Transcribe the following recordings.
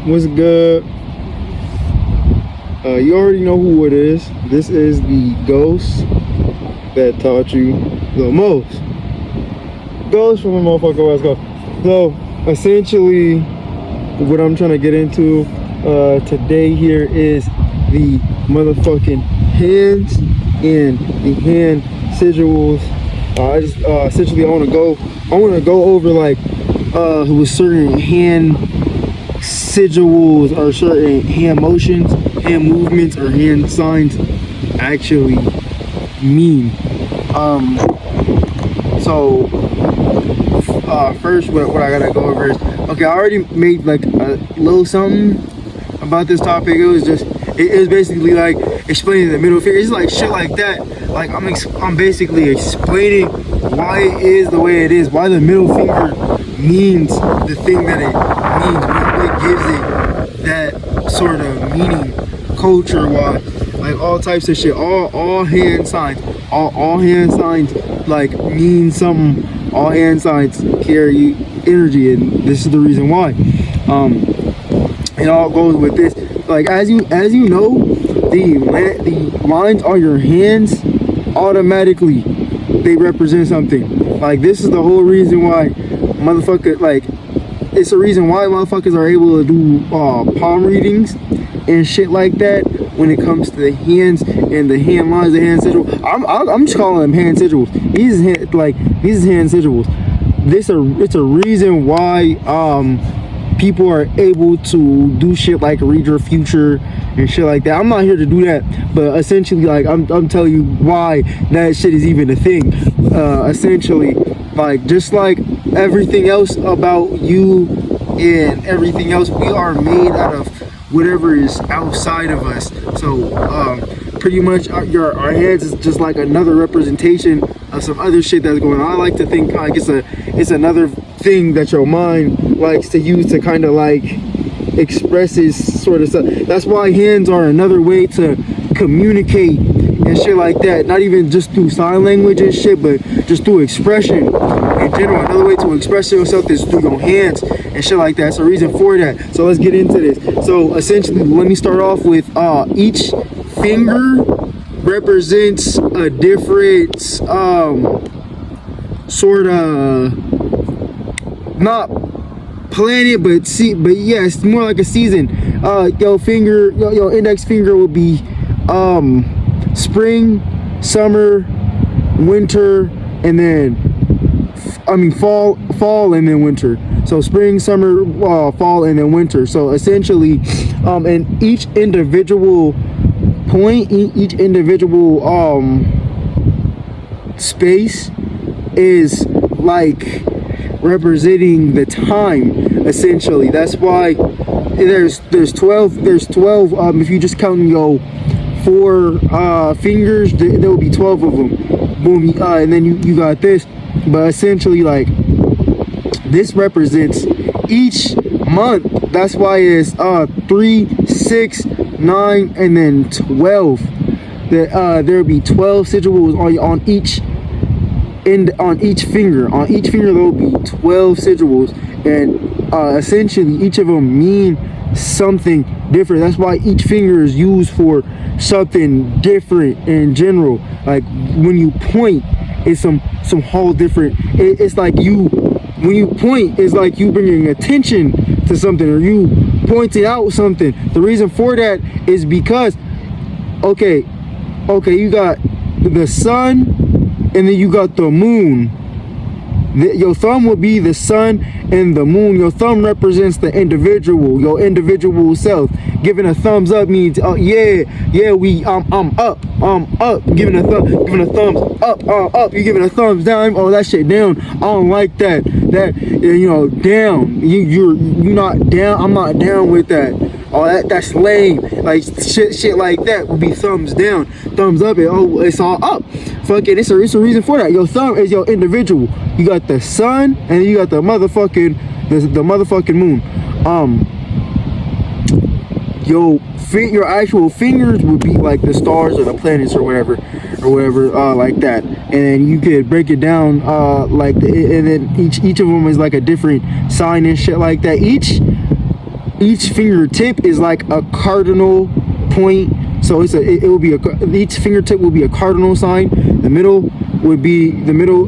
What's good? You already know who it is. This is the ghost that taught you the most. Ghost from the motherfucking West Coast. So, essentially, what I'm trying to get into today here is the motherfucking hands and the hand sigils. Essentially, I want to go over like with certain hand sigils or certain hand motions, hand movements, or hand signs actually mean. First, what I gotta go over is, okay, I already made like a little something about this topic. It was basically like explaining the middle finger. It's like shit like that. Like I'm basically explaining why it is the way it is, why the middle finger means the thing that it means, what gives it that sort of meaning culture-wise, like all types of shit. All hand signs, all hand signs like mean something. All hand signs carry energy, and this is the reason why. It all goes with this. Like as you know, the lines on your hands automatically they represent something. Like this is the whole reason why it's the reason why motherfuckers are able to do palm readings and shit like that when it comes to the hands and the hand lines, the hand sigils. I'm just calling them hand sigils. These is hand sigils. It's a reason why people are able to do shit like read your future and shit like that. I'm not here to do that, but essentially, like I'm telling you why that shit is even a thing. Essentially, like just like everything else about you and everything else, we are made out of whatever is outside of us. So pretty much our heads is just like another representation of some other shit that's going on. I like to think like it's another thing that your mind likes to use to kind of like express its sort of stuff. That's why hands are another way to communicate and shit like that. Not even just through sign language and shit, but just through expression in general. Another way to express yourself is through your hands and shit like that. That's a reason for that. So let's get into this. So essentially, let me start off with each finger represents a different sort of, not planet, but yeah, it's more like a season. Your index finger will be spring, summer, winter, and then fall, and then winter. So spring, summer, fall, and then winter. So essentially, and each individual point, each individual space is like representing the time. Essentially, that's why there's 12. If you just count your 4 fingers, there will be 12 of them. Boom, and then you got this. But essentially, like this represents each month. That's why it's 3, 6, 9, and then 12. There'll be 12 sigils on each finger. On each finger there will be 12 sigils, and essentially each of them mean something different. That's why each finger is used for something different in general. Like when you point, it's some whole different. It's like when you point, it's like you bringing attention to something, or you pointing out something. The reason for that is because okay, you got the sun, and then you got the moon. Your thumb will be the sun and the moon. Your thumb represents the individual, your individual self. Giving a thumbs up means I'm up. Giving a thumbs up, You're giving a thumbs down. Oh, that shit down. I don't like that. Down. You're not down. I'm not down with that. Oh, that's lame. Like shit like that would be thumbs down. Thumbs up, it's all up. Fuck it, it's a reason for that. Your thumb is your individual. You got the sun, and then you got the motherfucking moon. Your actual fingers would be like the stars or the planets or whatever, like that. And then you could break it down and then each of them is like a different sign and shit like that. each fingertip is like a cardinal point. So it will be each fingertip will be a cardinal sign. The middle would be the middle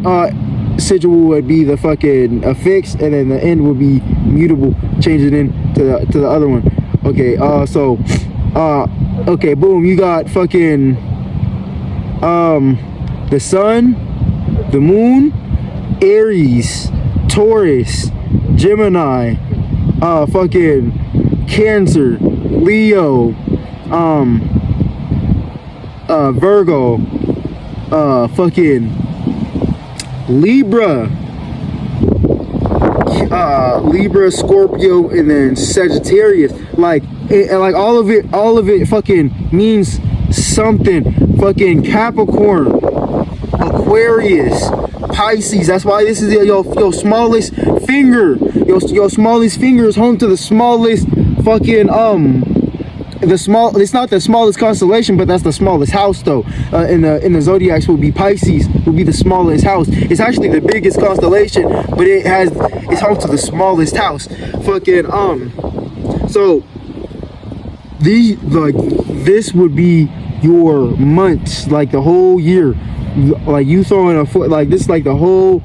sigil would be the fucking affix, and then the end would be mutable. Change it in to the other one. Okay. Okay. Boom. You got fucking the sun, the moon, Aries, Taurus, Gemini, fucking Cancer, Leo, Virgo, fucking Libra, Scorpio, and then Sagittarius. Like, and like all of it fucking means something. Fucking Capricorn, Aquarius, Pisces. That's why this is your smallest finger. Your smallest finger is home to the smallest fucking it's not the smallest constellation, but that's the smallest house though. In the zodiacs will be Pisces, will be the smallest house. It's actually the biggest constellation, but it's home to the smallest house. Fucking so this would be your months, like the whole year. Like you throwing a foot like this, like a whole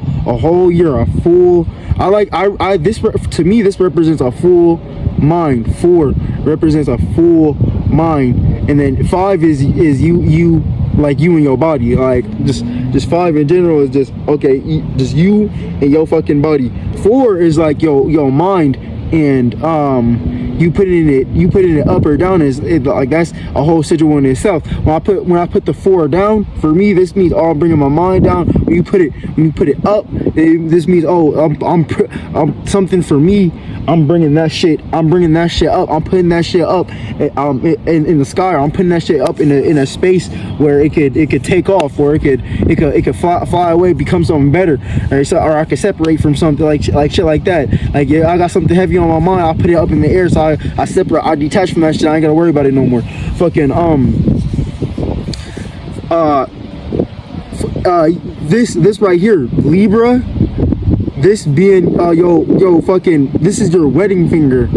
year, a full. This to me, this represents a full mind. 4 represents a full mind, and then 5 is you like you and your body. Like just 5 in general is just okay, just you and your fucking body. 4 is like your mind, and you put it up or down is like that's a whole situation in itself. When I put the 4 down, for me this means I'm bringing my mind down. When you put it up, this means I'm something for me. I'm bringing that shit up. I'm putting that shit up in the sky. I'm putting that shit up in a space where it could take off, where it could fly away, become something better, or I could separate from something like shit like that. Like, yeah, I got something heavy on my mind, I put it up in the air, so I separate, I detach from that shit. I ain't gotta worry about it no more. Fucking this right here, Libra. This being fucking, this is your wedding finger,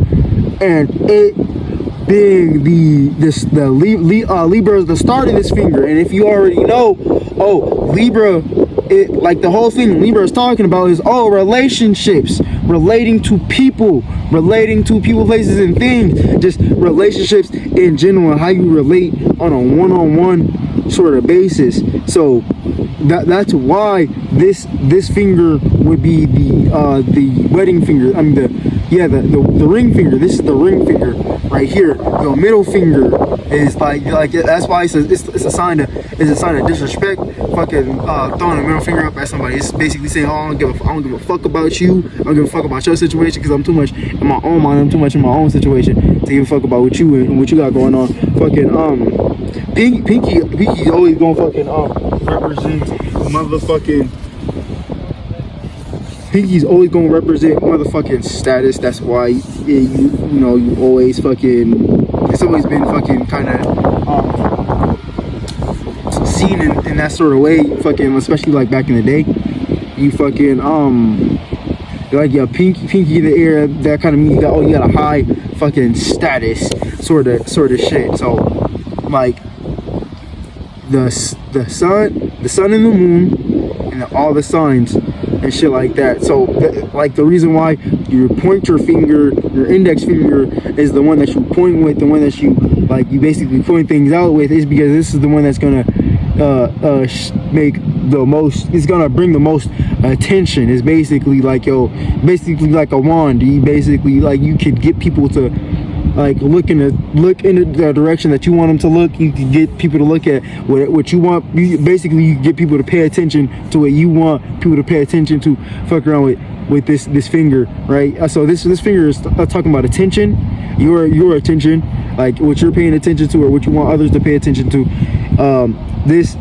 and it being Libra is the start of this finger. And if you already know, Libra, like the whole thing Libra is talking about is relationships, relating to people, places, and things. Just relationships in general, how you relate on a one-on-one sort of basis. So that's why this finger would be the wedding finger. I mean the ring finger. This is the ring finger right here. Your middle finger is like that's why it's a sign of disrespect. Fucking throwing a middle finger up at somebody. It's basically saying, I don't give a fuck about you. I don't give a fuck about your situation, because I'm too much in my own mind. I'm too much in my own situation to give a fuck about what you and what you got going on. Fucking Pinky's always gonna fucking represent motherfucking. Pinky's always gonna represent motherfucking status. That's why you always fucking. It's always been fucking kind of seen in that sort of way. Fucking, especially like back in the day. You fucking like your pinky in the air. That kind of means that you got a high fucking status sort of shit. So like the sun and the moon and all the signs and shit like that. So like the reason why you point your finger, your index finger is the one that you point with, the one that you basically point things out with, is because this is the one that's gonna make the most, it's gonna bring the most attention. It's basically like basically like a wand. You basically you could get people to look in the direction that you want them to look. You can get people to look at what you want. You get people to pay attention to what you want people to pay attention to. Fuck around with this finger, right? So this finger is talking about attention, your attention, like what you're paying attention to or what you want others to pay attention to. This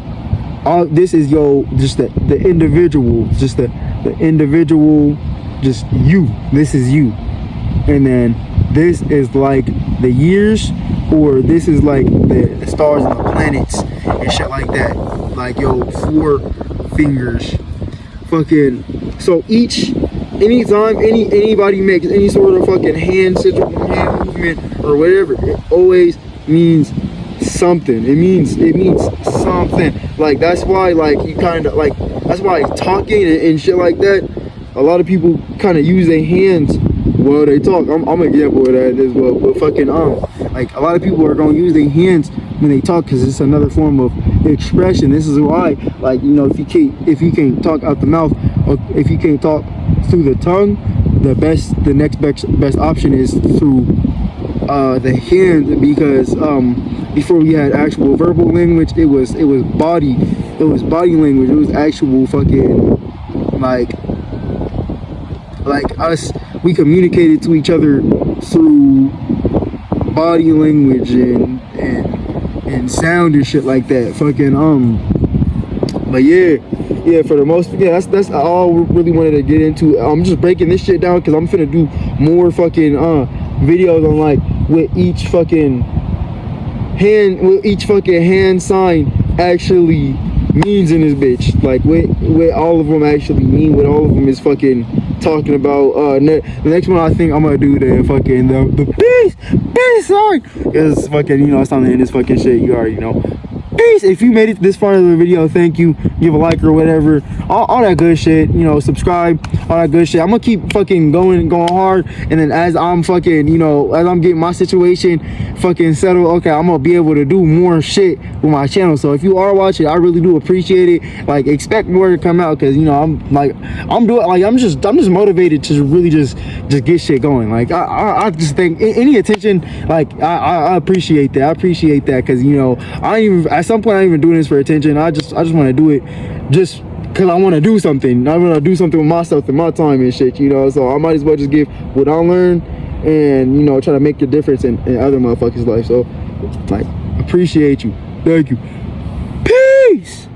is just the individual, just the individual, just you. This is you, and then this is like the years, or this is like the stars and the planets and shit like that. Like 4 fingers. Fucking, so anytime anybody makes any sort of fucking hand sigil, hand movement or whatever. It always means something. It means something. Like that's why like you kind of like that's why talking and shit like that. A lot of people kind of use their hands while they talk. I'm an example of that as well. But fucking like a lot of people are gonna use their hands when they talk because it's another form of expression. This is why, like, you know, if you can't talk out the mouth, or if you can't talk through the tongue, the next best option is through the hand, because before we had actual verbal language, it was body language. It was actual fucking like us. We communicated to each other through body language and sound and shit like that. Fucking but yeah, for the most, yeah, that's all we really wanted to get into. I'm just breaking this shit down because I'm finna do more fucking videos on like what each fucking hand sign actually means in this bitch. Like what all of them actually mean, what all of them is fucking talking about. The next one I think I'm gonna do the fucking the peace sign, because fucking, you know, it's time to end this fucking shit. You already know. Peace. If you made it this far in the video, thank you. Give a like or whatever, all that good shit, you know, subscribe, all that good shit. I'm gonna keep fucking going hard, and then as I'm fucking, you know, as I'm getting my situation fucking settled, okay, I'm gonna be able to do more shit with my channel. So if you are watching, I really do appreciate it. Like, expect more to come out, because, you know, I'm just motivated to really just get shit going. Like I just think any attention, like I appreciate that. I appreciate that, because, you know, at some point I ain't even doing this for attention. I just want to do it just because I want to do something. I want to do something with myself and my time and shit, you know. So I might as well just give what I learned and, you know, try to make a difference in other motherfuckers' life. So, like, appreciate you. Thank you. Peace.